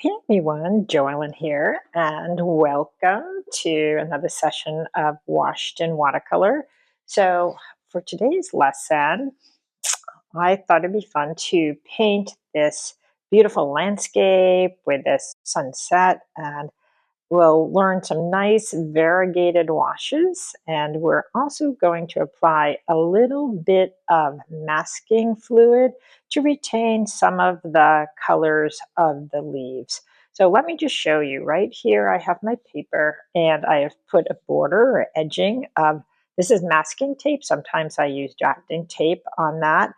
Hey everyone, Joellen here, and welcome to another session of Washed in Watercolor. So, for today's lesson, I thought it'd be fun to paint this beautiful landscape with this sunset, and we'll learn some nice variegated washes, and we're also going to apply a little bit of masking fluid to retain some of the colors of the leaves. So let me just show you right here. I have my paper and I have put a border or edging of, this is masking tape. Sometimes I use drafting tape on that.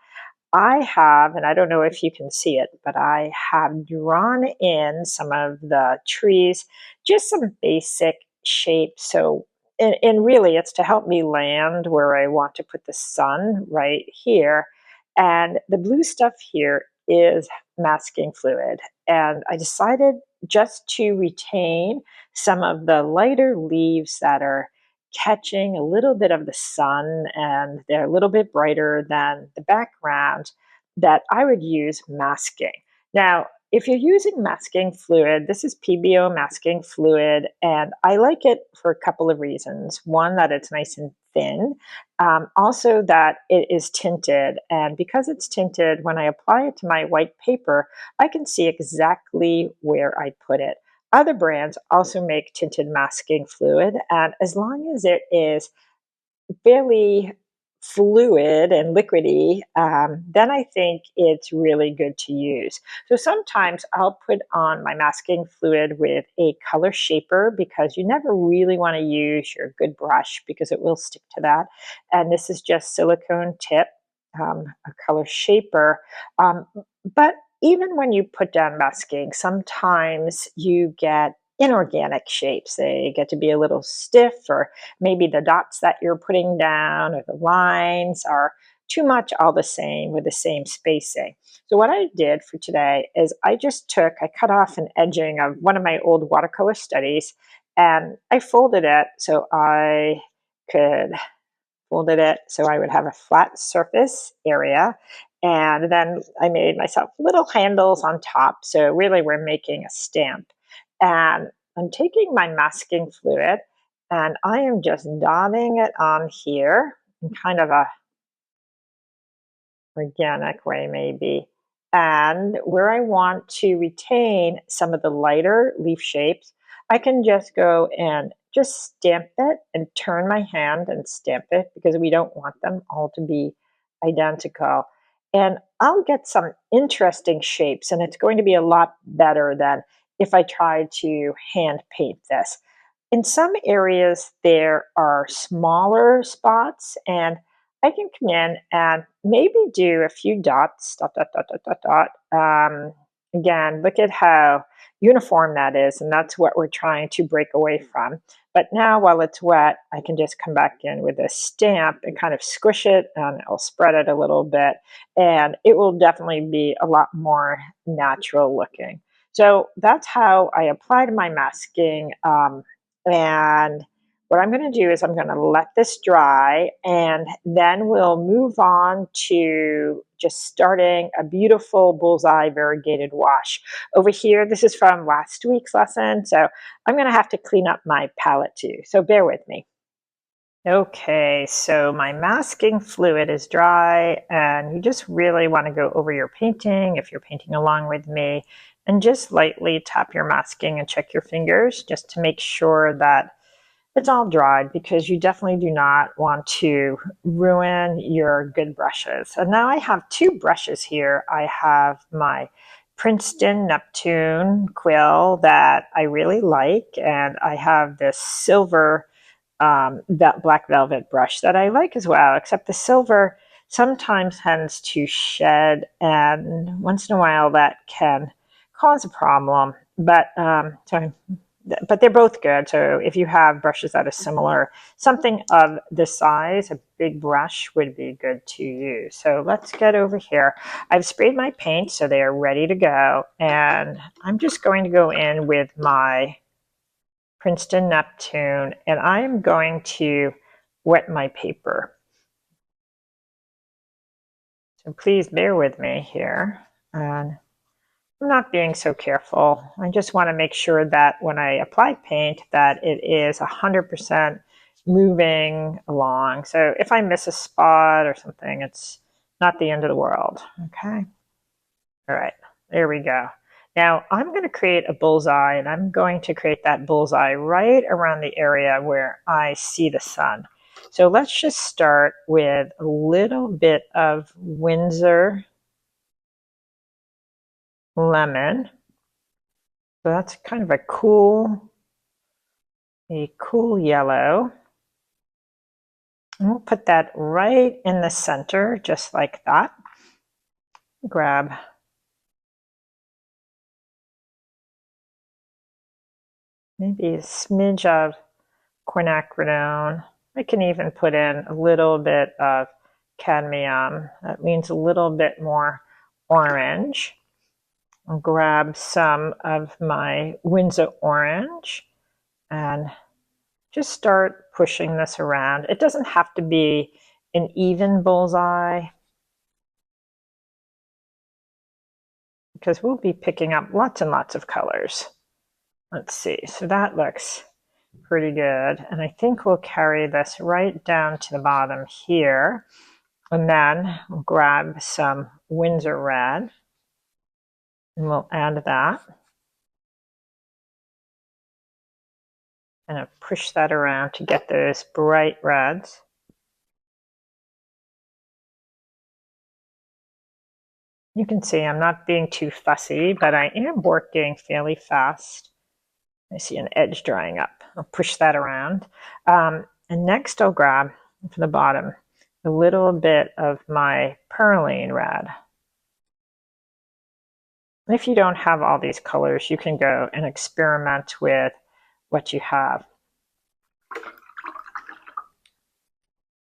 I have, and I don't know if you can see it, but I have drawn in some of the trees, just some basic shapes. So, and really it's to help me land where I want to put the sun right here. And the blue stuff here is masking fluid. And I decided just to retain some of the lighter leaves that are catching a little bit of the sun and they're a little bit brighter than the background, that I would use masking. Now, if you're using masking fluid, this is PBO masking fluid, and I like it for a couple of reasons. One, that it's nice and thin. Also, that it is tinted, and because it's tinted, when I apply it to my white paper, I can see exactly where I put it. Other brands also make tinted masking fluid, and as long as it is fairly fluid and liquidy, then I think it's really good to use. So sometimes I'll put on my masking fluid with a color shaper because you never really want to use your good brush because it will stick to that. And this is just silicone tip, a color shaper. But even when you put down masking, sometimes you get inorganic shapes. They get to be a little stiff, or maybe the dots that you're putting down or the lines are too much all the same with the same spacing. So what I did for today is I cut off an edging of one of my old watercolor studies, and I folded it so I could I would have a flat surface area. And then I made myself little handles on top. So really we're making a stamp. And I'm taking my masking fluid and I am just dotting it on here in kind of a organic way maybe. And where I want to retain some of the lighter leaf shapes, I can just go and just stamp it and turn my hand and stamp it because we don't want them all to be identical. And I'll get some interesting shapes, and it's going to be a lot better than if I tried to hand paint this. In some areas, there are smaller spots, and I can come in and maybe do a few dots, dot, dot, dot, dot, dot, dot. Again, look at how uniform that is, and that's what we're trying to break away from. But now, while it's wet, I can just come back in with a stamp and kind of squish it, and I'll spread it a little bit, and it will definitely be a lot more natural looking. So that's how I applied my masking. And what I'm going to do is I'm going to let this dry, and then we'll move on to just starting a beautiful bullseye variegated wash. Over here, this is from last week's lesson, so I'm going to have to clean up my palette too, so bear with me. Okay, so my masking fluid is dry, and you just really want to go over your painting if you're painting along with me, and just lightly tap your masking and check your fingers just to make sure that it's all dried, because you definitely do not want to ruin your good brushes. And now I have two brushes here. I have my Princeton Neptune quill that I really like, and I have this silver that black velvet brush that I like as well, except the silver sometimes tends to shed, and once in a while that can cause a problem. But they're both good. So if you have brushes that are similar, something of this size, a big brush would be good to use. So let's get over here. I've sprayed my paint so they are ready to go, and I'm just going to go in with my Princeton Neptune, and I am going to wet my paper. So please bear with me here. And I'm not being so careful. I just want to make sure that when I apply paint that it is 100% moving along. So if I miss a spot or something, it's not the end of the world. Okay. All right, there we go. Now I'm going to create a bullseye, and I'm going to create that bullseye right around the area where I see the sun. So let's just start with a little bit of Windsor lemon. So that's kind of a cool yellow. And we'll put that right in the center, just like that. Grab maybe a smidge of quinacridone. I can even put in a little bit of cadmium. That means a little bit more orange. I'll grab some of my Windsor orange and just start pushing this around. It doesn't have to be an even bullseye because we'll be picking up lots and lots of colors. Let's see, so that looks pretty good. And I think we'll carry this right down to the bottom here. And then we'll grab some Windsor red and we'll add that. And I'll push that around to get those bright reds. You can see I'm not being too fussy, but I am working fairly fast. I see an edge drying up. I'll push that around. And next I'll grab from the bottom a little bit of my perylene red. If you don't have all these colors, you can go and experiment with what you have.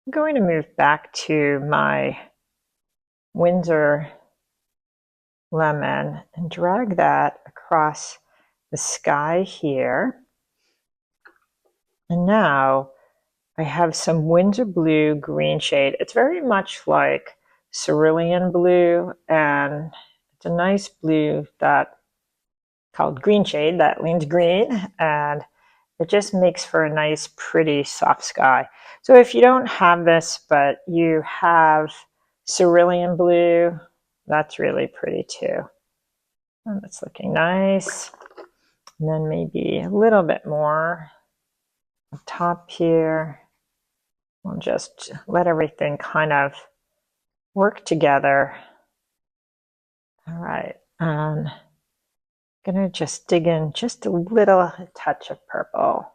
I'm going to move back to my Windsor lemon and drag that across the sky here. And now I have some Windsor blue green shade. It's very much like cerulean blue, and it's a nice blue that called green shade that leans green, and it just makes for a nice, pretty, soft sky. So if you don't have this, but you have cerulean blue, that's really pretty too. And it's looking nice. And then maybe a little bit more on top here. We'll just let everything kind of work together. All right. I'm gonna just dig in just a little touch of purple.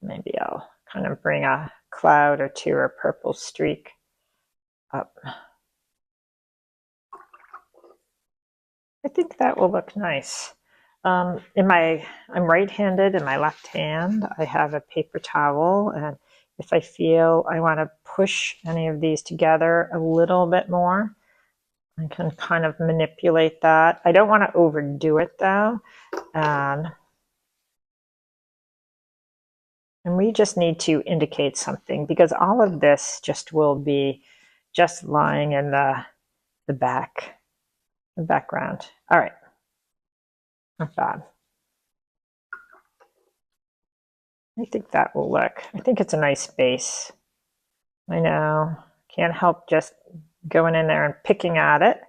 Maybe I'll kind of bring a cloud or two or purple streak up. I think that will look nice. I'm right-handed. In my left hand, I have a paper towel, and if I feel I want to push any of these together a little bit more, I can kind of manipulate that. I don't want to overdo it though. And we just need to indicate something because all of this just will be just lying in the background. All right, not bad. I think that will look. I think it's a nice base. I know, can't help just going in there and picking at it.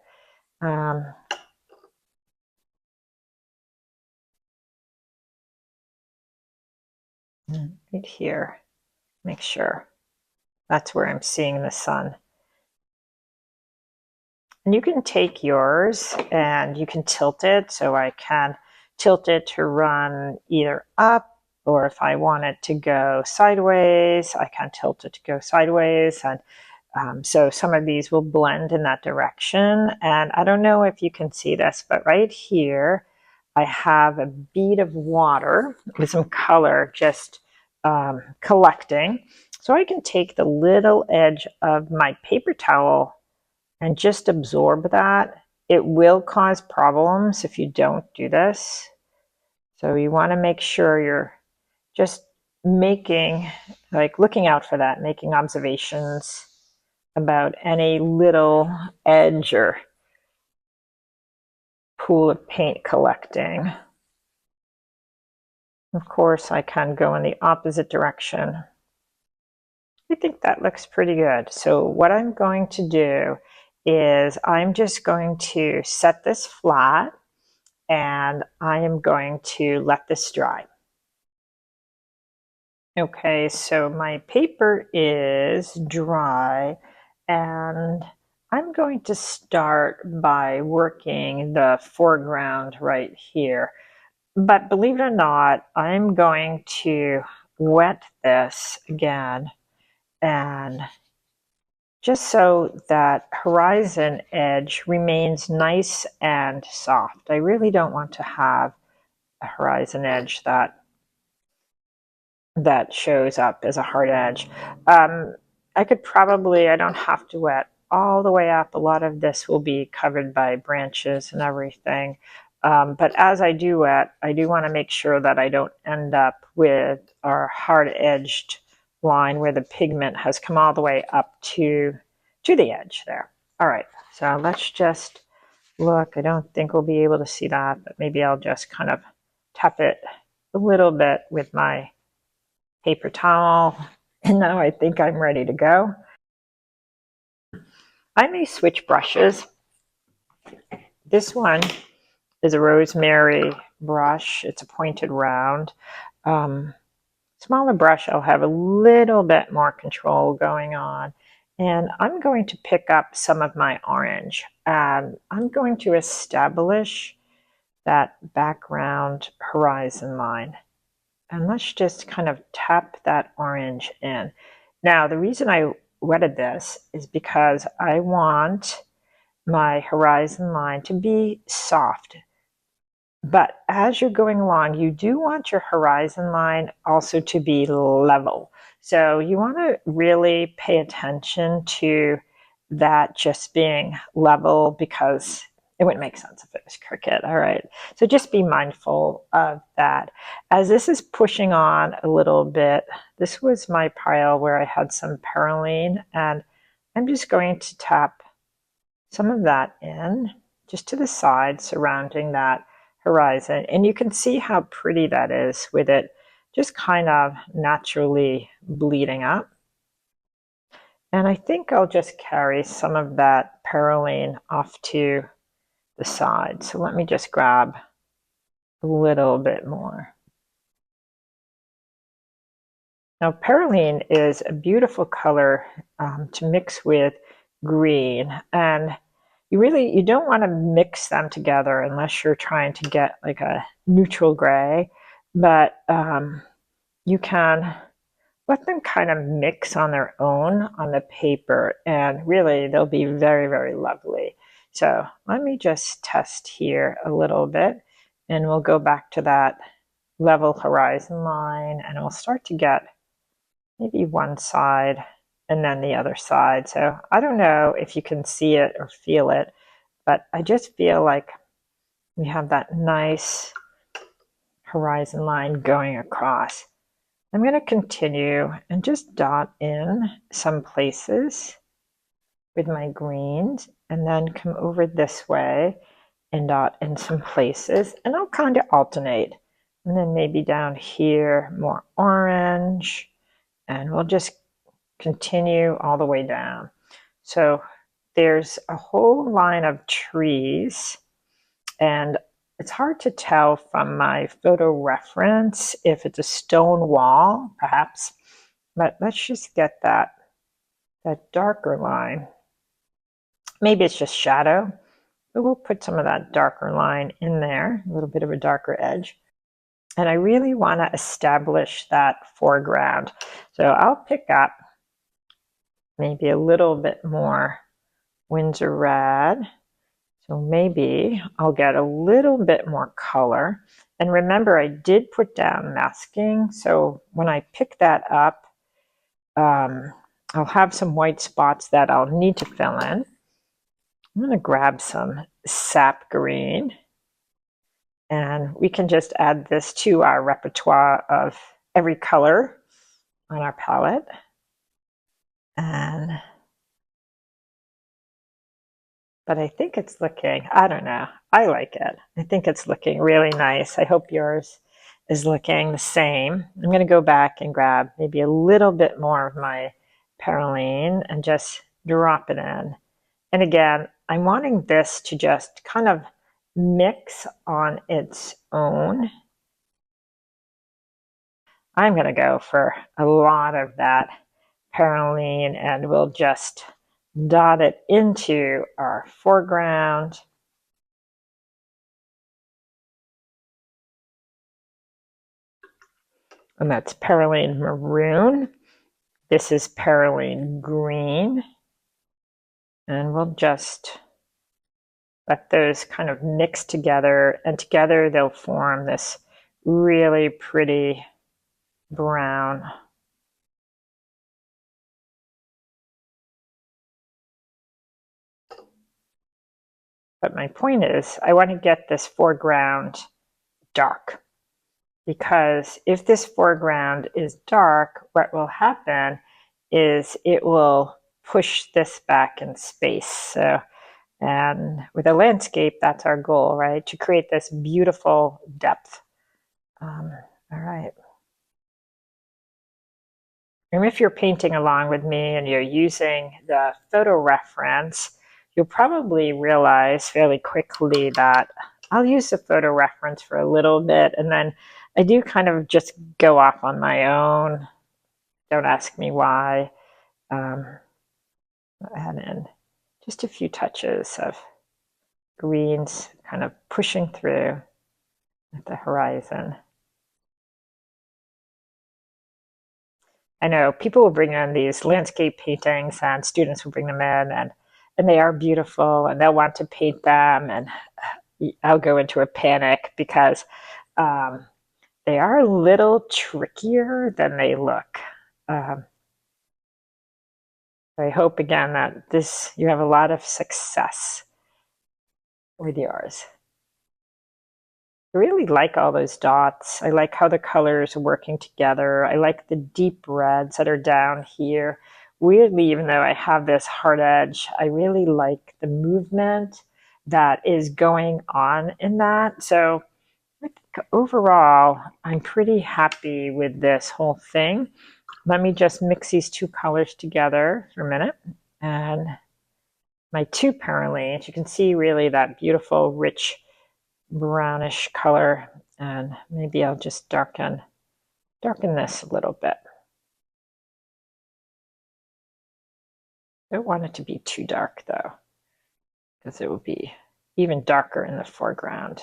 Right here, make sure that's where I'm seeing the sun. And you can take yours and you can tilt it. So I can tilt it to run either up, or if I want it to go sideways, I can tilt it to go sideways. And so some of these will blend in that direction. And I don't know if you can see this, but right here, I have a bead of water with some color just collecting. So I can take the little edge of my paper towel and just absorb that. It will cause problems if you don't do this. So you want to make sure you're just making, like looking out for that, making observations about any little edge or pool of paint collecting. Of course, I can go in the opposite direction. I think that looks pretty good. So what I'm going to do is I'm just going to set this flat and I am going to let this dry. Okay, so my paper is dry and I'm going to start by working the foreground right here. But believe it or not, I'm going to wet this again, and just so that horizon edge remains nice and soft. I really don't want to have a horizon edge that shows up as a hard edge. I could probably, I don't have to wet all the way up. A lot of this will be covered by branches and everything. But as I do wet, I do want to make sure that I don't end up with our hard-edged line where the pigment has come all the way up to the edge there. All right, so let's just look. I don't think we'll be able to see that, but maybe I'll just kind of tap it a little bit with my paper towel. And now I think I'm ready to go. I may switch brushes. This one is a rosemary brush. It's a pointed round. Smaller brush, I'll have a little bit more control going on. And I'm going to pick up some of my orange. And I'm going to establish that background horizon line. And let's just kind of tap that orange in. Now, the reason I wetted this is because I want my horizon line to be soft. But as you're going along, you do want your horizon line also to be level. So you want to really pay attention to that just being level, because it wouldn't make sense if it was crooked. All right. So just be mindful of that. As this is pushing on a little bit, this was my pile where I had some perylene, and I'm just going to tap some of that in just to the side surrounding that horizon. And you can see how pretty that is with it just kind of naturally bleeding up. And I think I'll just carry some of that perylene off to the side. So let me just grab a little bit more. Now, perylene is a beautiful color to mix with green, and you don't want to mix them together unless you're trying to get like a neutral gray, but you can let them kind of mix on their own on the paper, and really they'll be very, very lovely. So let me just test here a little bit, and we'll go back to that level horizon line, and we'll start to get maybe one side and then the other side. So I don't know if you can see it or feel it, but I just feel like we have that nice horizon line going across. I'm going to continue and just dot in some places with my greens, and then come over this way and dot in some places, and I'll kind of alternate. And then maybe down here, more orange, and we'll just continue all the way down. So there's a whole line of trees, and it's hard to tell from my photo reference if it's a stone wall, perhaps, but let's just get that darker line. Maybe it's just shadow, but we'll put some of that darker line in there, a little bit of a darker edge. And I really want to establish that foreground. So I'll pick up maybe a little bit more Windsor red. So maybe I'll get a little bit more color. And remember, I did put down masking. So when I pick that up, I'll have some white spots that I'll need to fill in. I'm going to grab some sap green, and we can just add this to our repertoire of every color on our palette. And but I think it's looking, I don't know, I like it. I think it's looking really nice. I hope yours is looking the same. I'm going to go back and grab maybe a little bit more of my perylene and just drop it in. And again, I'm wanting this to just kind of mix on its own. I'm going to go for a lot of that perylene, and we'll just dot it into our foreground. And that's perylene maroon. This is perylene green. And we'll just let those kind of mix together, and together they'll form this really pretty brown. But my point is, I want to get this foreground dark, because if this foreground is dark, what will happen is it will push this back in space. So, and with a landscape, that's our goal, right? To create this beautiful depth. All right. And if you're painting along with me and you're using the photo reference, you'll probably realize fairly quickly that I'll use the photo reference for a little bit, and then I do kind of just go off on my own. Don't ask me why. Add in just a few touches of greens kind of pushing through at the horizon. I know people will bring in these landscape paintings, and students will bring them in, and they are beautiful, and they'll want to paint them, and I'll go into a panic because they are a little trickier than they look. I hope again that you have a lot of success with yours. I really like all those dots. I like how the colors are working together. I like the deep reds that are down here. Weirdly, even though I have this hard edge, I really like the movement that is going on in that. So I think overall, I'm pretty happy with this whole thing. Let me just mix these two colors together for a minute. And my two perylenes, you can see really that beautiful, rich brownish color, and maybe I'll just darken this a little bit. I don't want it to be too dark though, because it will be even darker in the foreground.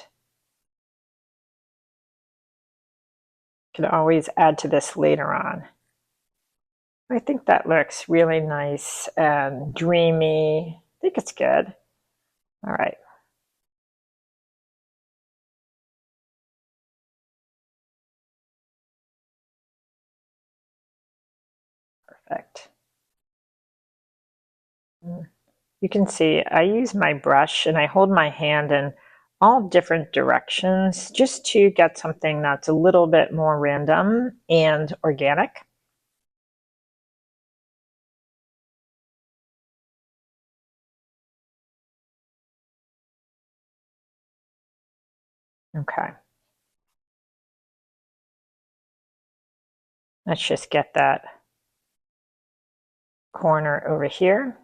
Can always add to this later on. I think that looks really nice and dreamy. I think it's good. All right. Perfect. You can see I use my brush and I hold my hand in all different directions just to get something that's a little bit more random and organic. Okay. Let's just get that corner over here.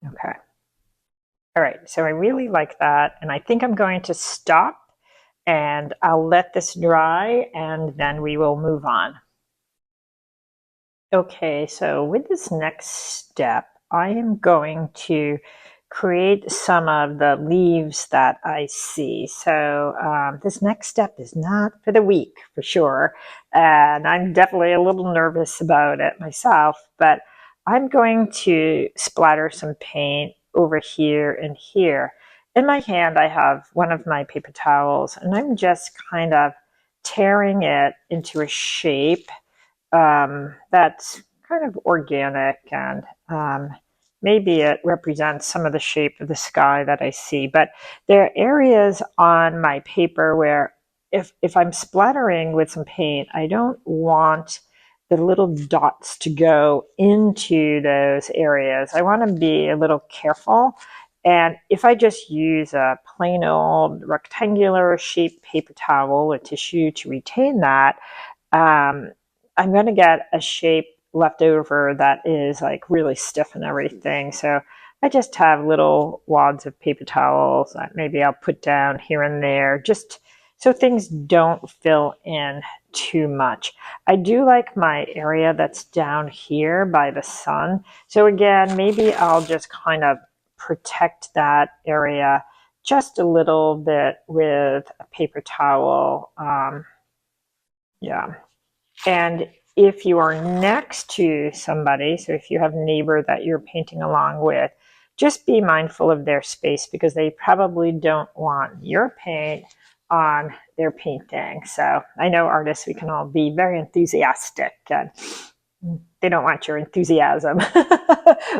Okay. All right, so I really like that, and I think I'm going to stop, and I'll let this dry, and then we will move on. Okay, so with this next step, I am going to create some of the leaves that I see. So this next step is not for the weak, for sure, and I'm definitely a little nervous about it myself, but I'm going to splatter some paint over here and here. In my hand, I have one of my paper towels, and I'm just kind of tearing it into a shape that's kind of organic, and maybe it represents some of the shape of the sky that I see. But there are areas on my paper where if I'm splattering with some paint, I don't want the little dots to go into those areas, I want to be a little careful. And if I just use a plain old rectangular shaped paper towel or tissue to retain that, I'm going to get a shape left over that is like really stiff and everything. So I just have little wads of paper towels that maybe I'll put down here and there, just so things don't fill in too much. I do like my area that's down here by the sun. So again, maybe I'll just kind of protect that area just a little bit with a paper towel. Yeah. And if you are next to somebody, so if you have a neighbor that you're painting along with, just be mindful of their space because they probably don't want your paint on their painting. So I know artists, we can all be very enthusiastic and they don't want your enthusiasm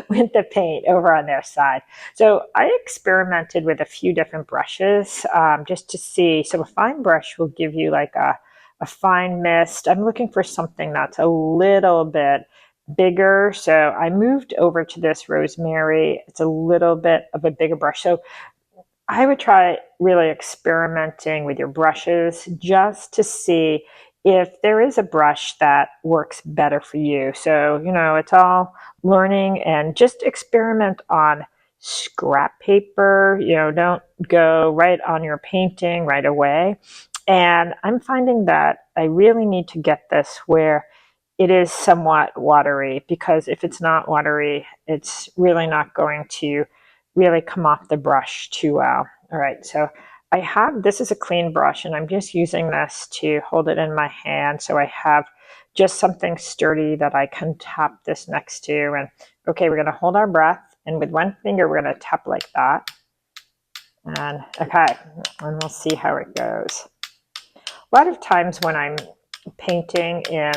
with the paint over on their side. So I experimented with a few different brushes just to see. So a fine brush will give you like a fine mist. I'm looking for something that's a little bit bigger. So I moved over to this rosemary. It's a little bit of a bigger brush. So I would try really experimenting with your brushes just to see if there is a brush that works better for you. So, it's all learning and just experiment on scrap paper. Don't go right on your painting right away. And I'm finding that I really need to get this where it is somewhat watery, because if it's not watery, it's really not going to really come off the brush too well. All right, so this is a clean brush and I'm just using this to hold it in my hand. So I have just something sturdy that I can tap this next to. And okay, we're gonna hold our breath and with one finger, we're gonna tap like that. And okay, and we'll see how it goes. A lot of times when I'm painting in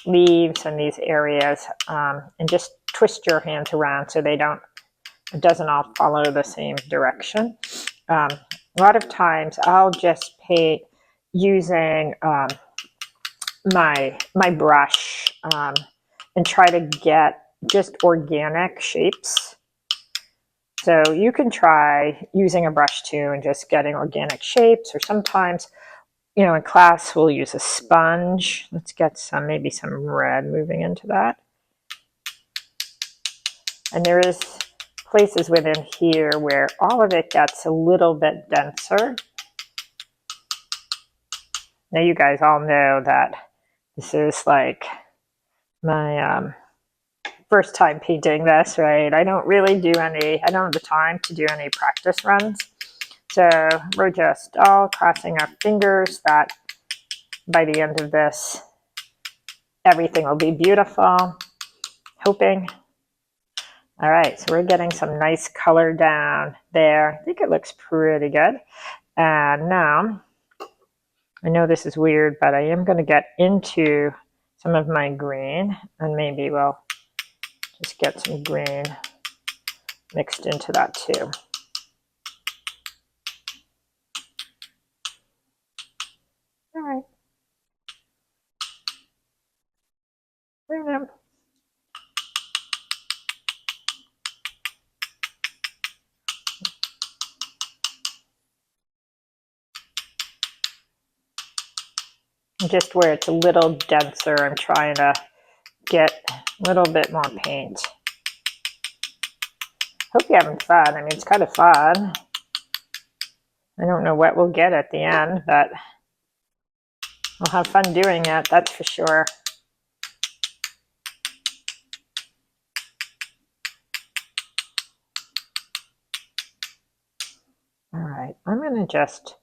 leaves and these areas, and just twist your hands around so it doesn't all follow the same direction. A lot of times I'll just paint using my brush and try to get just organic shapes. So you can try using a brush too and just getting organic shapes, or sometimes, in class we'll use a sponge. Let's get maybe some red moving into that. And there is places within here where all of it gets a little bit denser. Now you guys all know that this is like my first time painting this, right? I don't have the time to do any practice runs. So we're just all crossing our fingers that by the end of this, everything will be beautiful, hoping. All right, so we're getting some nice color down there. I think it looks pretty good. And now, I know this is weird, but I am going to get into some of my green, and maybe we'll just get some green mixed into that too. All right. There we go. Just where it's a little denser, I'm trying to get a little bit more paint. Hope you're having fun. I mean, it's kind of fun. I don't know what we'll get at the end, but we'll have fun doing it, that's for sure. All right, I'm going to just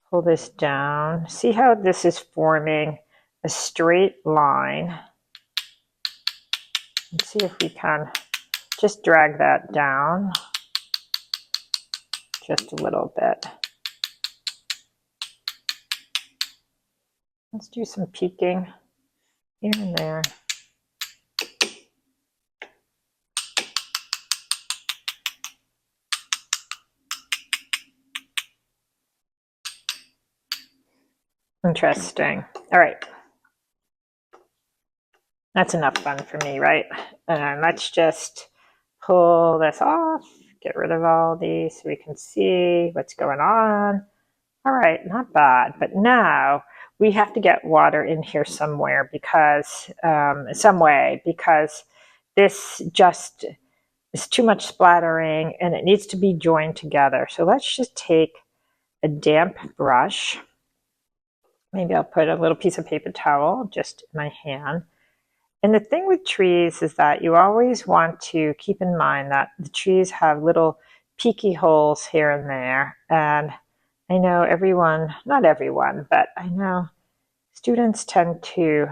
pull this down. See how this is forming a straight line? Let's see if we can just drag that down just a little bit. Let's do some peeking here and there. Interesting. All right. That's enough fun for me, right? And let's just pull this off, get rid of all these so we can see what's going on. All right, not bad. But now we have to get water in here somewhere because, some way, because this just is too much splattering and it needs to be joined together. So let's just take a damp brush. Maybe I'll put a little piece of paper towel just in my hand. And the thing with trees is that you always want to keep in mind that the trees have little peaky holes here and there. And I know everyone, not everyone, but I know students tend to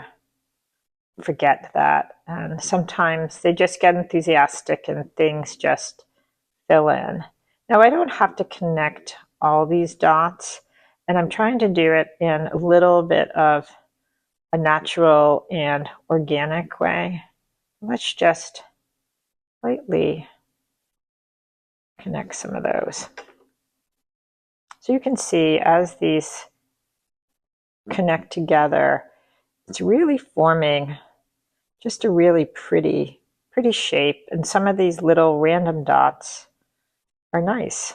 forget that. And sometimes they just get enthusiastic and things just fill in. Now I don't have to connect all these dots, and I'm trying to do it in a little bit of a natural and organic way. Let's just lightly connect some of those. So you can see as these connect together, it's really forming just a really pretty shape. And some of these little random dots are nice.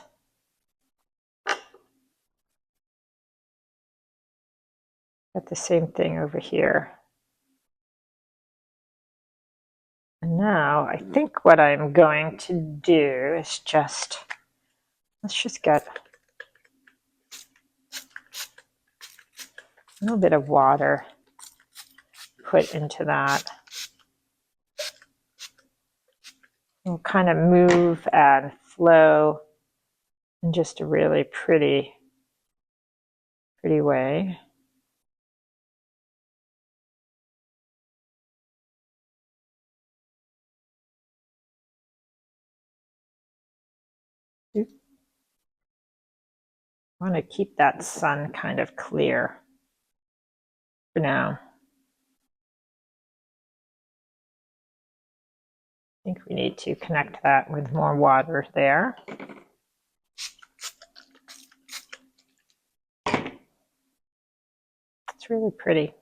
Got the same thing over here. And now I think what I'm going to do is let's just get a little bit of water put into that. We'll kind of move and flow in just a really pretty way. I want to keep that sun kind of clear for now. I think we need to connect that with more water there. It's really pretty.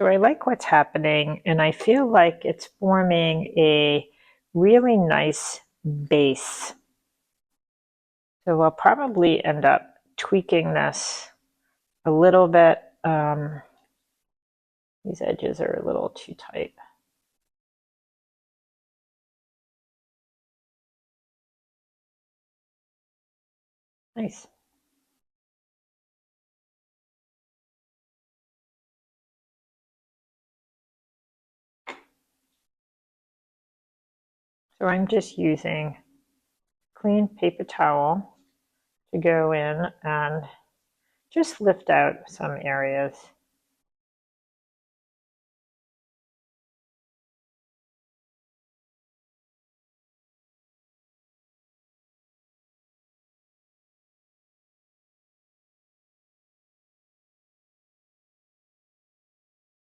So I like what's happening, and I feel like it's forming a really nice base. So I'll probably end up tweaking this a little bit. These edges are a little too tight. Nice. So I'm just using clean paper towel to go in and just lift out some areas.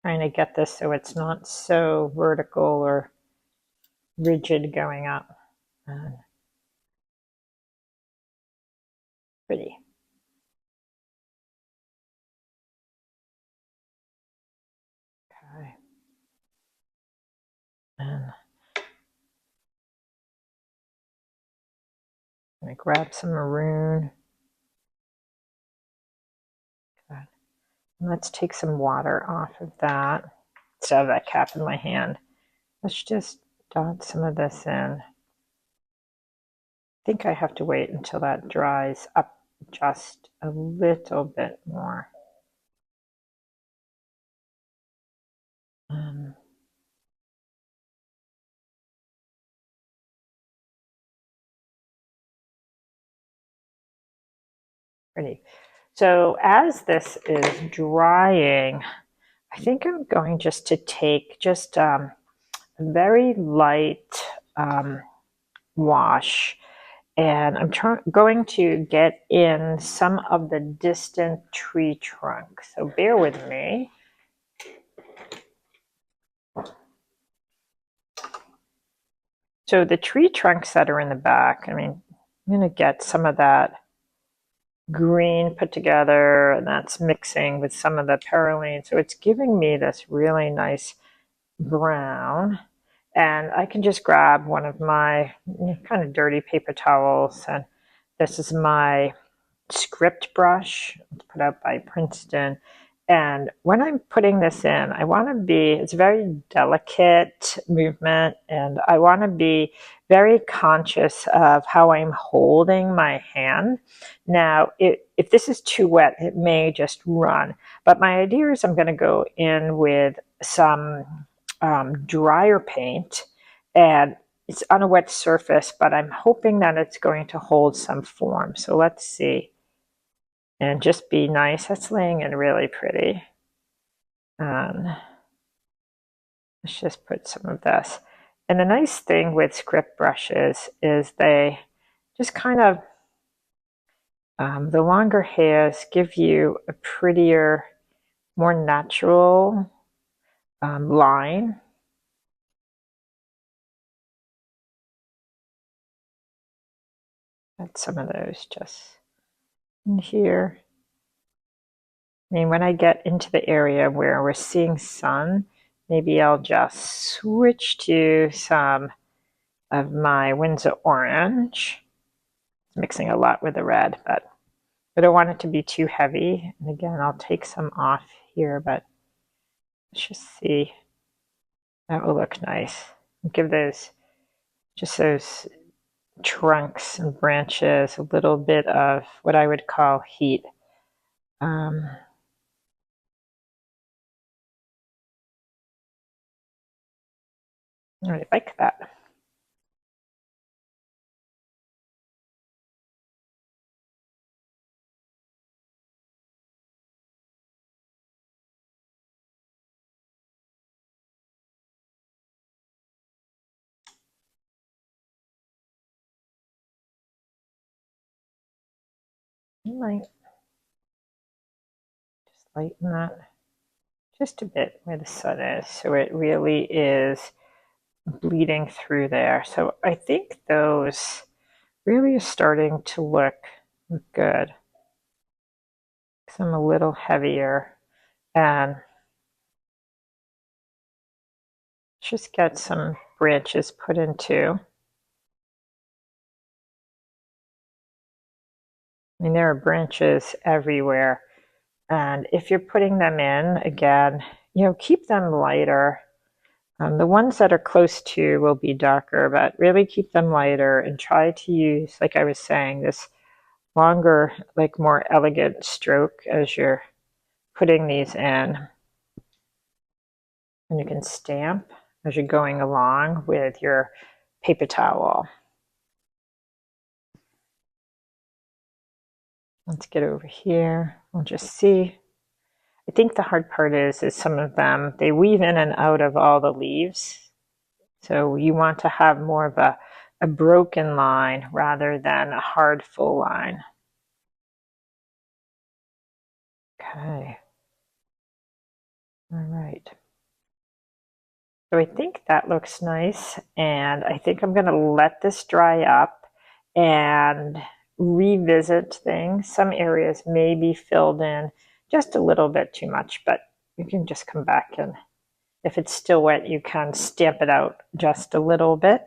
Trying to get this so it's not so vertical or rigid going up. Pretty. Okay. And I'm going to grab some maroon. Good. And let's take some water off of that. Instead of that cap in my hand. Let's just dot some of this in. I think I have to wait until that dries up just a little bit more. Pretty. So as this is drying, I think I'm going just to take just a very light wash, and I'm going to get in some of the distant tree trunk. So bear with me. So the tree trunks that are in the back, I mean, I'm going to get some of that green put together, and that's mixing with some of the perylene. So it's giving me this really nice brown. And I can just grab one of my kind of dirty paper towels, and this is my script brush. It's put out by Princeton. And when I'm putting this in, I want to be, it's a very delicate movement, and I want to be very conscious of how I'm holding my hand. Now, if this is too wet, it may just run. But my idea is I'm going to go in with some drier paint, and it's on a wet surface, but I'm hoping that it's going to hold some form. So let's see. And just be nice. That's laying in really pretty. Let's just put some of this. And the nice thing with script brushes is they just kind of, the longer hairs give you a prettier, more natural line. Add some of those just in here. I mean, when I get into the area where we're seeing sun, maybe I'll just switch to some of my Windsor orange. It's mixing a lot with the red, but I don't want it to be too heavy. And again, I'll take some off here, but let's just see. That will look nice. Give those, just those trunks and branches a little bit of what I would call heat. I really like that. I might just lighten that just a bit where the sun is, so it really is bleeding through there. So I think those really are starting to look good. Because I'm a little heavier, and just get some branches put into. I mean, there are branches everywhere. And if you're putting them in, again, keep them lighter. The ones that are close to will be darker, but really keep them lighter and try to use, like I was saying, this longer, like more elegant stroke as you're putting these in. And you can stamp as you're going along with your paper towel. Let's get over here. We'll just see. I think the hard part is some of them, they weave in and out of all the leaves. So you want to have more of a broken line rather than a hard full line. Okay. All right. So I think that looks nice, and I think I'm going to let this dry up and revisit things. Some areas may be filled in just a little bit too much, but you can just come back, and if it's still wet, you can stamp it out just a little bit.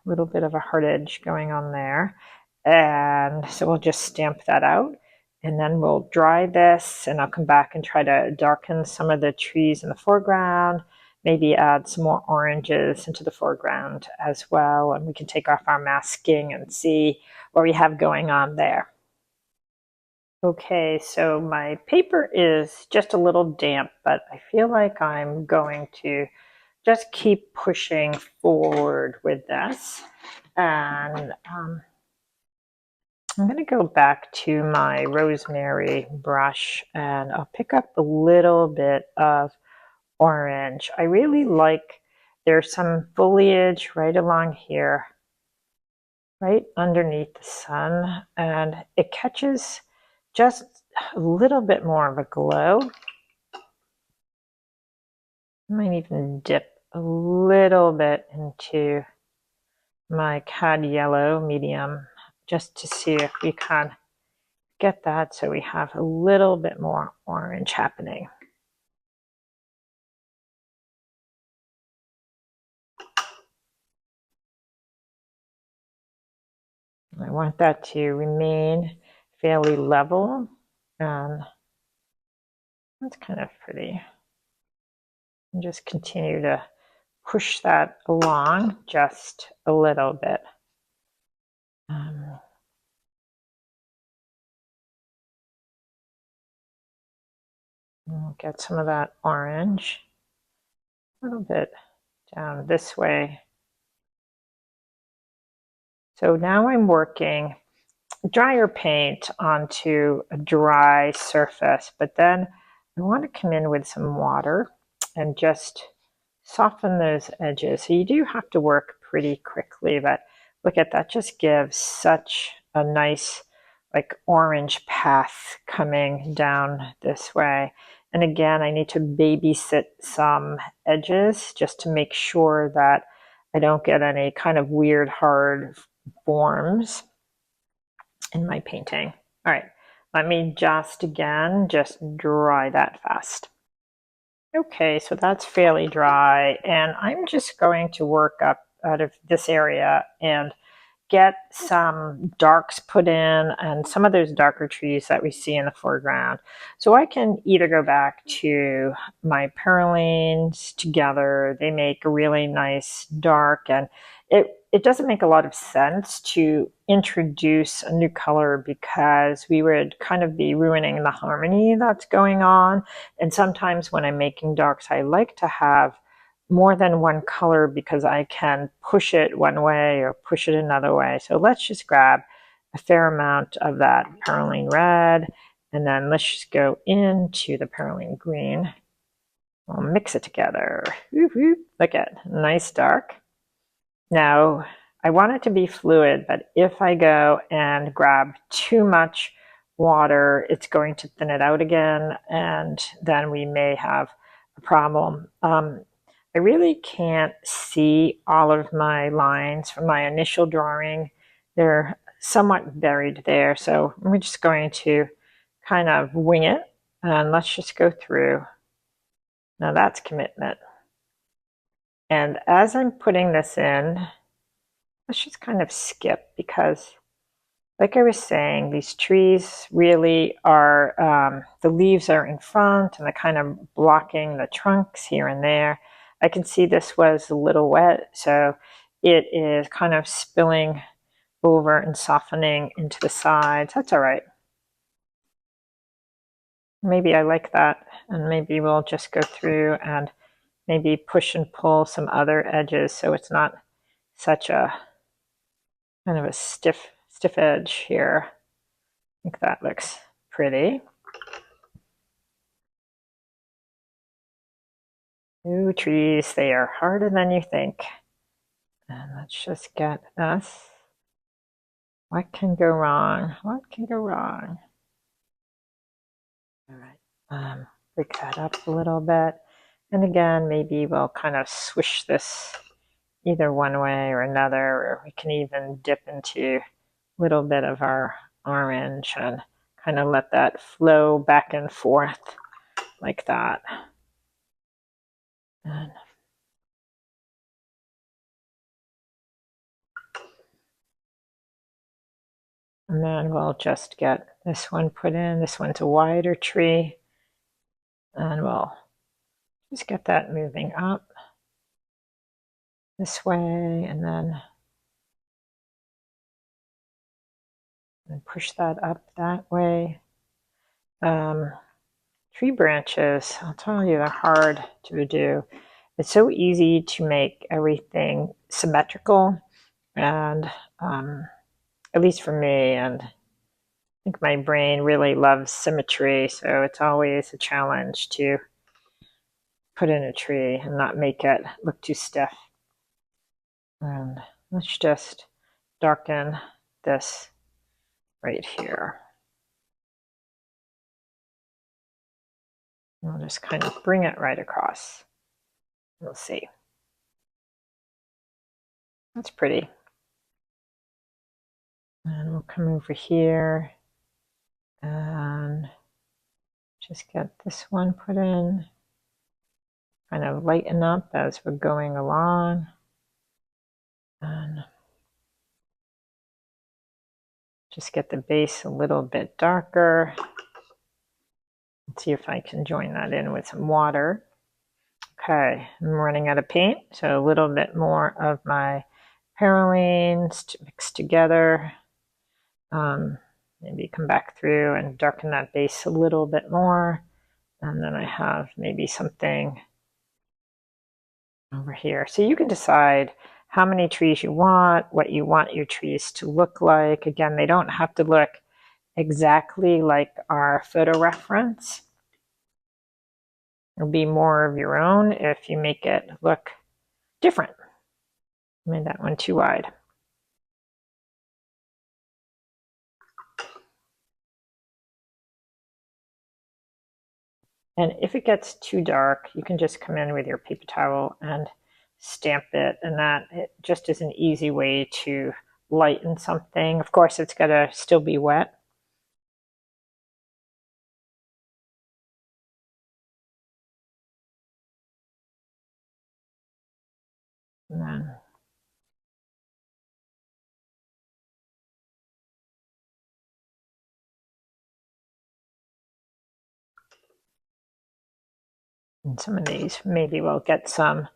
Little bit of a hard edge going on there. And so we'll just stamp that out, and then we'll dry this, and I'll come back and try to darken some of the trees in the foreground, maybe add some more oranges into the foreground as well, and we can take off our masking and see what we have going on there. Okay, so my paper is just a little damp, but I feel like I'm going to just keep pushing forward with this. And I'm going to go back to my rosemary brush, and I'll pick up a little bit of orange. I really like, there's some foliage right along here, right underneath the sun, and it catches just a little bit more of a glow. I might even dip a little bit into my cad yellow medium just to see if we can get that so we have a little bit more orange happening. I want that to remain fairly level, and that's kind of pretty. And just continue to push that along just a little bit. We'll get some of that orange a little bit down this way. So now I'm working drier paint onto a dry surface, but then I want to come in with some water and just soften those edges. So you do have to work pretty quickly, but look at that, just gives such a nice like orange path coming down this way. And again, I need to babysit some edges just to make sure that I don't get any kind of weird hard forms in my painting. All right, let me just dry that fast. Okay, so that's fairly dry, and I'm just going to work up out of this area and get some darks put in and some of those darker trees that we see in the foreground. So I can either go back to my perylines together. They make a really nice dark, and it doesn't make a lot of sense to introduce a new color because we would kind of be ruining the harmony that's going on. And sometimes when I'm making darks, I like to have more than one color because I can push it one way or push it another way. So let's just grab a fair amount of that perylene red, and then let's just go into the perylene green. We'll mix it together. Look at nice dark. Now I want it to be fluid, but if I go and grab too much water, it's going to thin it out again, and then we may have a problem. I really can't see all of my lines from my initial drawing. They're somewhat buried there, so we're just going to kind of wing it, and let's just go through. Now that's commitment. And as I'm putting this in, let's just kind of skip because, like I was saying, these trees really are, the leaves are in front and they're kind of blocking the trunks here and there. I can see this was a little wet, so it is kind of spilling over and softening into the sides. That's all right. Maybe I like that, and maybe we'll just go through and maybe push and pull some other edges so it's not such a kind of a stiff edge here. I think that looks pretty. Ooh, trees, they are harder than you think. And let's just get this. What can go wrong? What can go wrong? All right, break that up a little bit. And again, maybe we'll kind of swish this either one way or another, or we can even dip into a little bit of our orange and kind of let that flow back and forth like that. And then we'll just get this one put in. This one's a wider tree. And we'll just get that moving up this way, and then push that up that way. Tree branches, I'll tell you, they're hard to do. It's so easy to make everything symmetrical, and at least for me, and I think my brain really loves symmetry, so it's always a challenge to put in a tree and not make it look too stiff. And let's just darken this right here. We'll just kind of bring it right across. We'll see. That's pretty. And we'll come over here and just get this one put in. Kind of lighten up as we're going along. And just get the base a little bit darker. Let's see if I can join that in with some water. Okay, I'm running out of paint, so a little bit more of my perylene to mix together. Maybe come back through and darken that base a little bit more. And then I have maybe something over here. So you can decide how many trees you want, what you want your trees to look like. Again, they don't have to look exactly like our photo reference. It'll be more of your own if you make it look different. I made that one too wide. And if it gets too dark, you can just come in with your paper towel and stamp it. And that it just is an easy way to lighten something. Of course, it's got to still be wet. And then and some of these, maybe we'll get some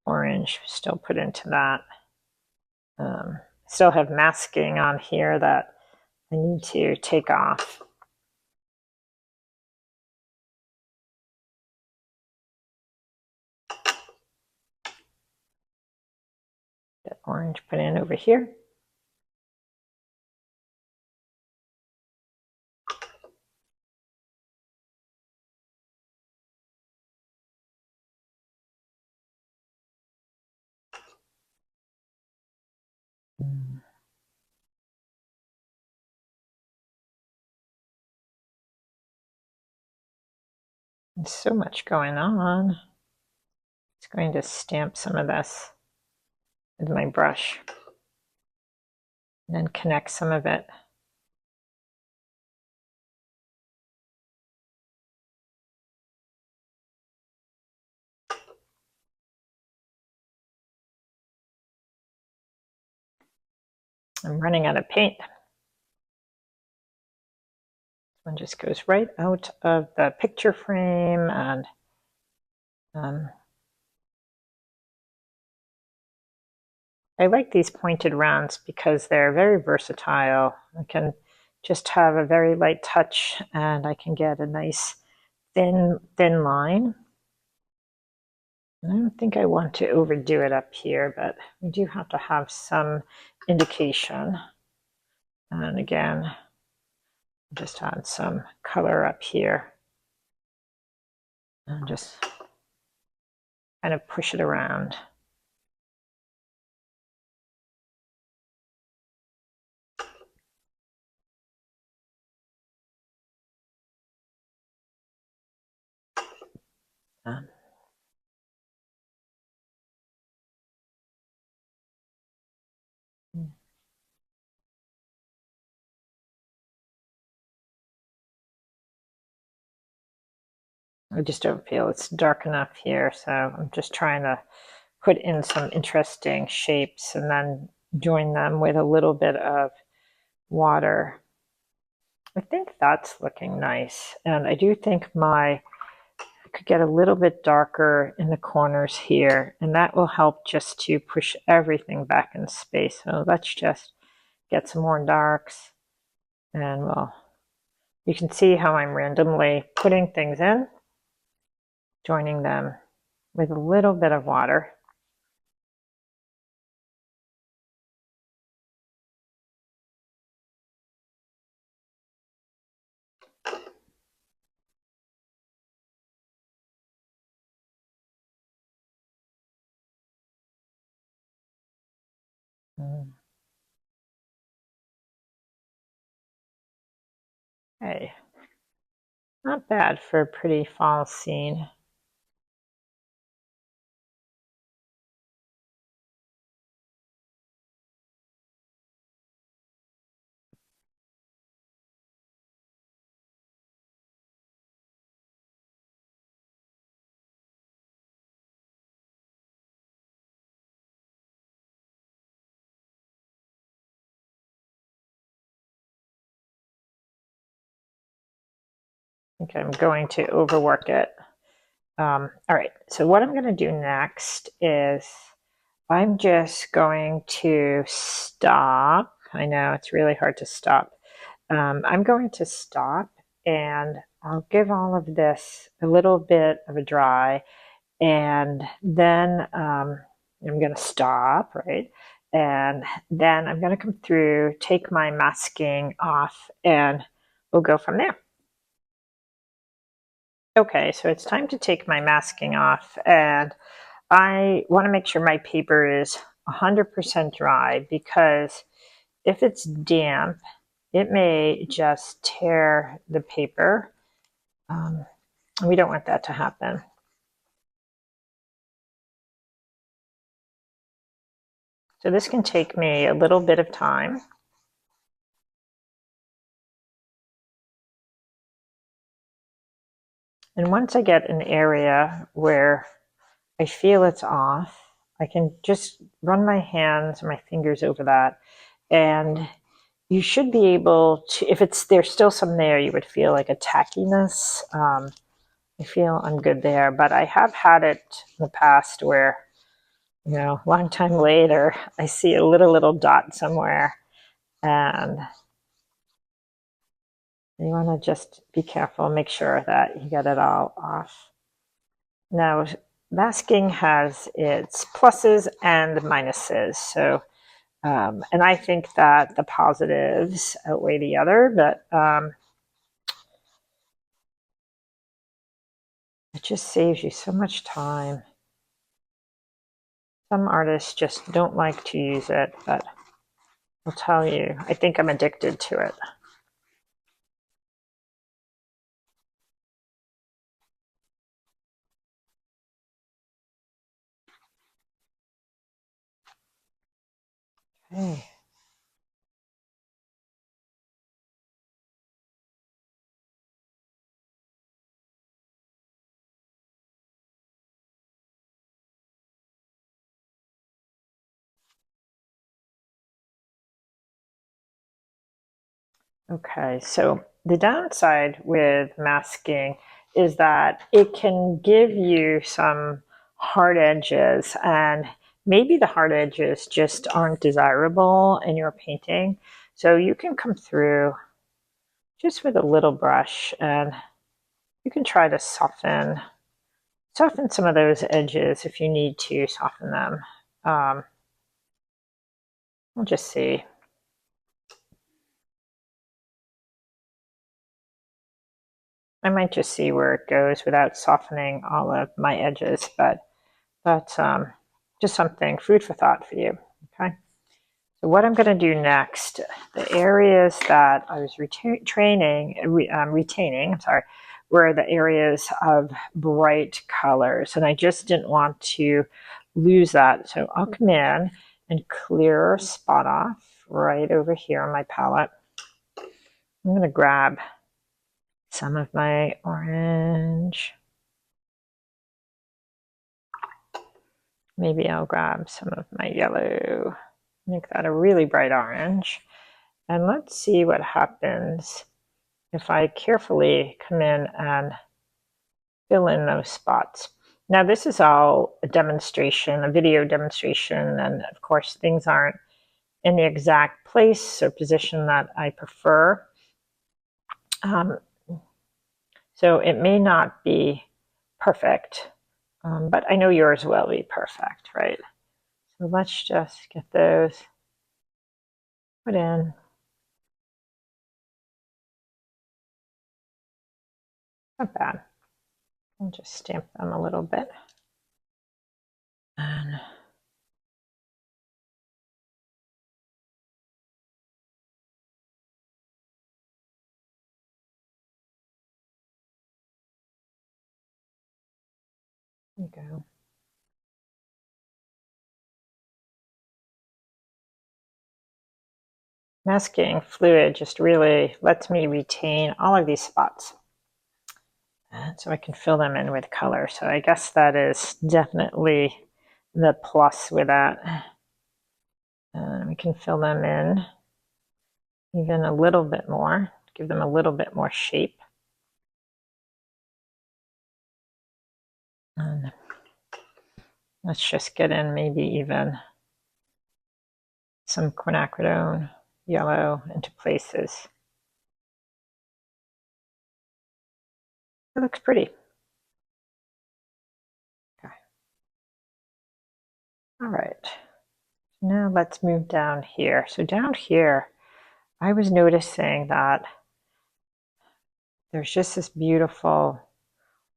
orange still put into that. Still have masking on here that I need to take off. Get orange put in over here. There's so much going on. Just going to stamp some of this with my brush and then connect some of it. I'm running out of paint. This one just goes right out of the picture frame, and I like these pointed rounds because they're very versatile. I can just have a very light touch and I can get a nice thin line. And I don't think I want to overdo it up here, but we do have to have some indication. And again, just add some color up here and just kind of push it around. I just don't feel it's dark enough here, so I'm just trying to put in some interesting shapes and then join them with a little bit of water. I think that's looking nice, and I do think I could get a little bit darker in the corners here, and that will help just to push everything back in space. So let's just get some more darks, and you can see how I'm randomly putting things in, joining them with a little bit of water. Hey, not bad for a pretty fall scene. think I'm going to overwork it. All right, so what I'm going to do next is I'm just going to stop. I know it's really hard to stop. I'm going to stop and I'll give all of this a little bit of a dry, and then I'm going to stop, right? And then I'm going to come through, take my masking off, and we'll go from there. Okay, so it's time to take my masking off, and I want to make sure my paper is 100% dry, because if it's damp, it may just tear the paper. We don't want that to happen. So this can take me a little bit of time. And once I get an area where I feel it's off, I can just run my hands or my fingers over that, and you should be able to, if there's still some there, you would feel like a tackiness. I feel I'm good there, but I have had it in the past where, a long time later, I see a little dot somewhere, and you want to just be careful, make sure that you get it all off. Now, masking has its pluses and minuses. So, and I think that the positives outweigh the other, but it just saves you so much time. Some artists just don't like to use it, but I'll tell you, I think I'm addicted to it. Okay. Okay, so the downside with masking is that it can give you some hard edges, and maybe the hard edges just aren't desirable in your painting. So you can come through just with a little brush, and you can try to soften some of those edges if you need to soften them. We'll just see. I might just see where it goes without softening all of my edges, but that's just something, food for thought for you. Okay. So what I'm going to do next, the areas that I was retaining, were the areas of bright colors, and I just didn't want to lose that. So I'll come in and clear a spot off right over here on my palette. I'm going to grab some of my orange. Maybe I'll grab some of my yellow, make that a really bright orange. And let's see what happens if I carefully come in and fill in those spots. Now, this is all a demonstration, a video demonstration, and of course, things aren't in the exact place or position that I prefer. So it may not be perfect, but I know yours will be perfect, right? So let's just get those put in. Not bad. I'll just stamp them a little bit. And there you go. Masking fluid just really lets me retain all of these spots. And so I can fill them in with color. So I guess that is definitely the plus with that. And we can fill them in even a little bit more, give them a little bit more shape. And let's just get in maybe even some quinacridone yellow into places. It looks pretty. Okay. All right. Now let's move down here. So down here, I was noticing that there's just this beautiful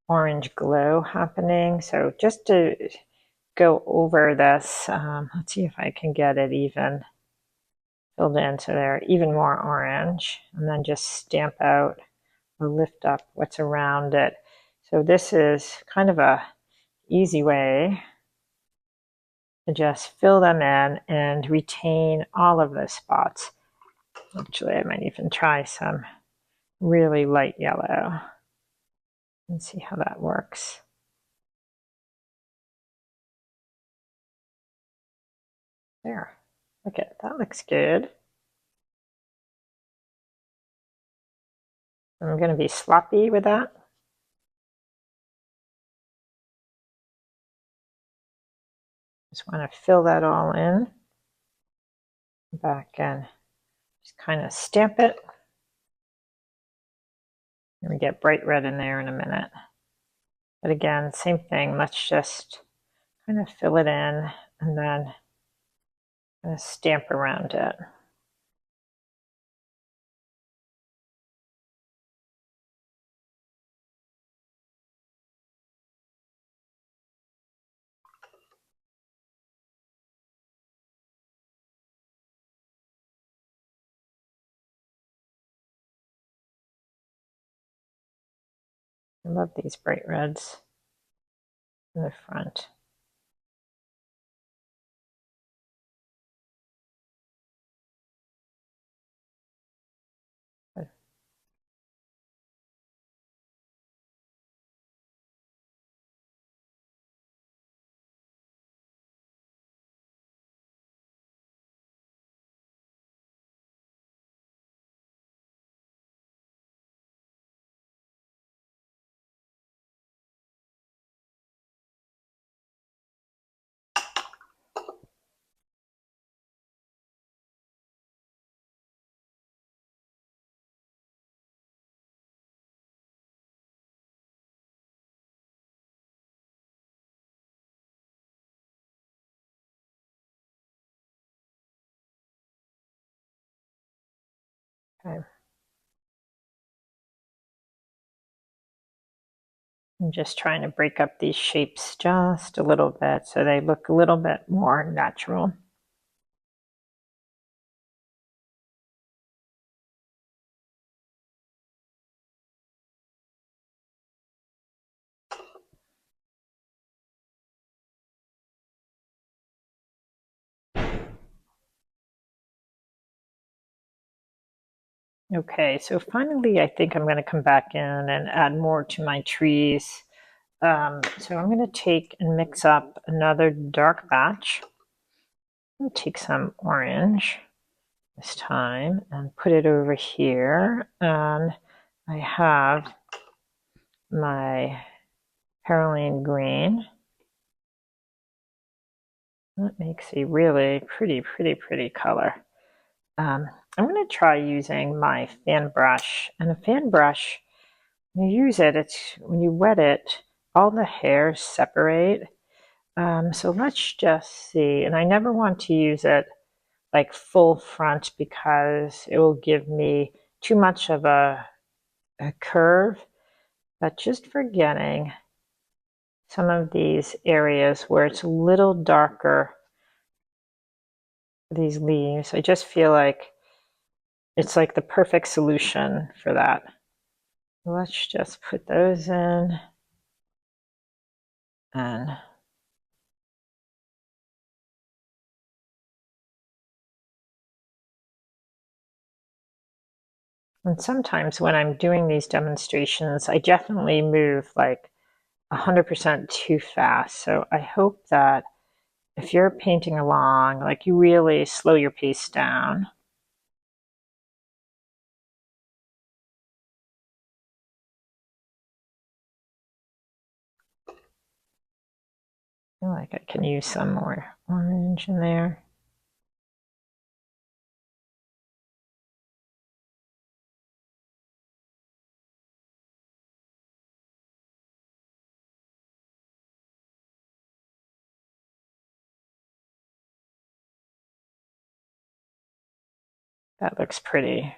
orange glow happening. So just to go over this, let's see if I can get it even filled in so they're even more orange, and then just stamp out or lift up what's around it. So this is kind of a easy way to just fill them in and retain all of those spots. Actually, I might even try some really light yellow and see how that works. There. Okay, that looks good. I'm going to be sloppy with that. Just want to fill that all in. Back and just kind of stamp it. And we get bright red in there in a minute. But again, same thing. Let's just kind of fill it in and then kind of stamp around it. I love these bright reds in the front. Okay. I'm just trying to break up these shapes just a little bit so they look a little bit more natural. Okay, so finally I think I'm going to come back in and add more to my trees. So I'm going to take and mix up another dark batch. I'll take some orange this time and put it over here. And I have my Caroline green. That makes a really pretty color. I'm going to try using my fan brush. And a fan brush, when you use it, when you wet it, all the hairs separate. So let's just see. And I never want to use it like full front because it will give me too much of a curve. But just for getting some of these areas where it's a little darker, these leaves, I just feel like it's like the perfect solution for that. Let's just put those in and sometimes when I'm doing these demonstrations, I definitely move like 100% too fast. So I hope that if you're painting along, like you really slow your pace down. feel like I can use some more orange in there. That looks pretty.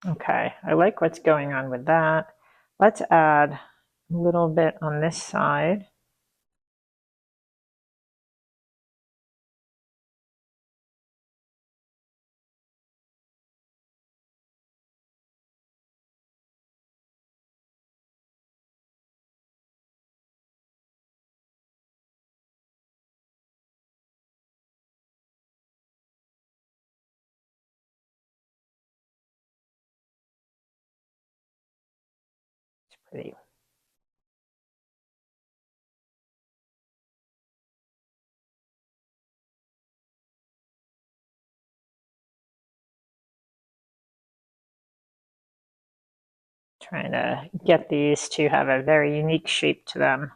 Okay, I like what's going on with that. Let's add a little bit on this side. It's pretty. Trying to get these to have a very unique shape to them.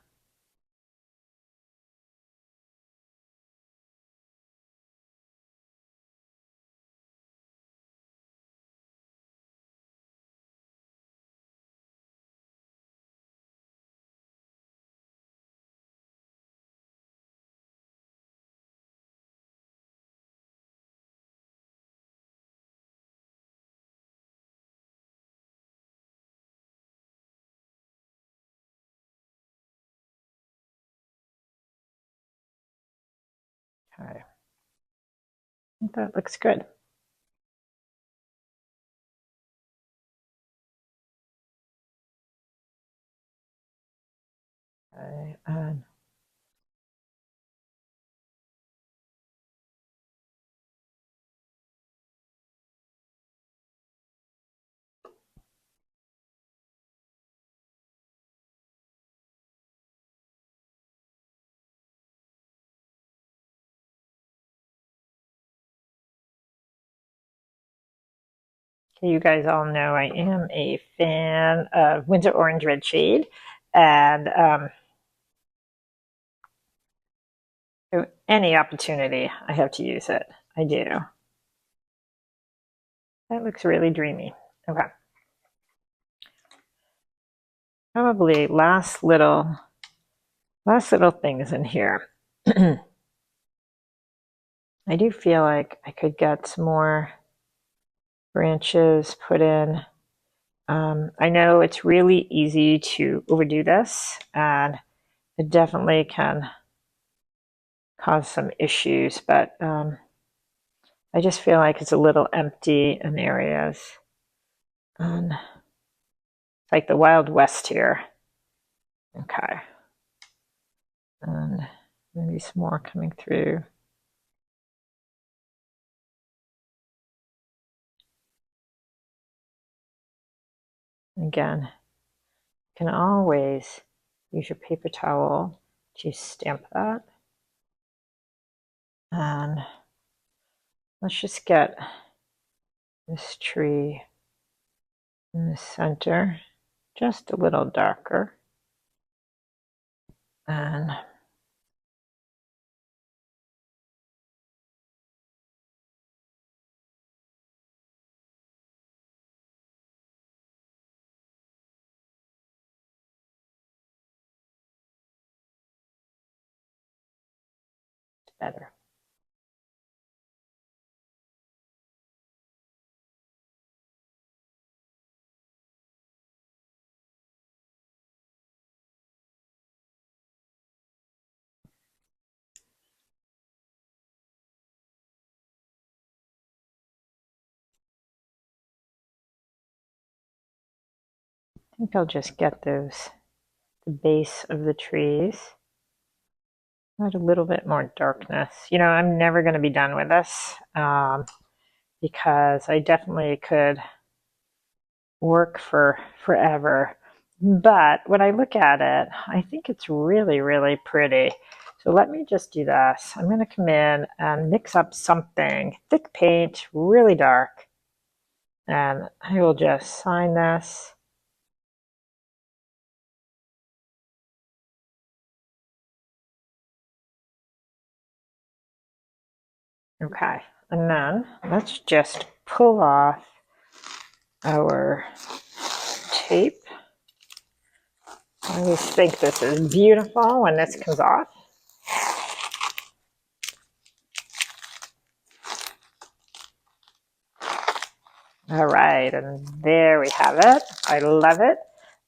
Okay, I think that looks good. Okay, and you guys all know I am a fan of Winter Orange Red Shade, and any opportunity I have to use it, I do. That looks really dreamy. Okay. Probably last little things in here. I do feel like I could get some more branches put in. I know it's really easy to overdo this, and it definitely can cause some issues, but I just feel like it's a little empty in areas. It's like the Wild West here. Okay. And maybe some more coming through. Again, you can always use your paper towel to stamp that. And let's just get this tree in the center just a little darker. And it's better. I think I'll just get the base of the trees. Add a little bit more darkness. You know, I'm never going to be done with this because I definitely could work for forever But when I look at it, I think it's really, really pretty. So let me just do this. I'm going to come in and mix up something, thick paint, really dark. And I will just sign this. Okay, and then let's just pull off our tape. I always think this is beautiful when this comes off. All right, and there we have it. I love it.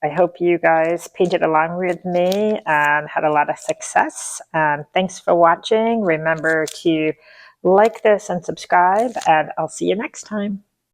I hope you guys painted along with me and had a lot of success. And thanks for watching. Remember to like this and subscribe, and I'll see you next time.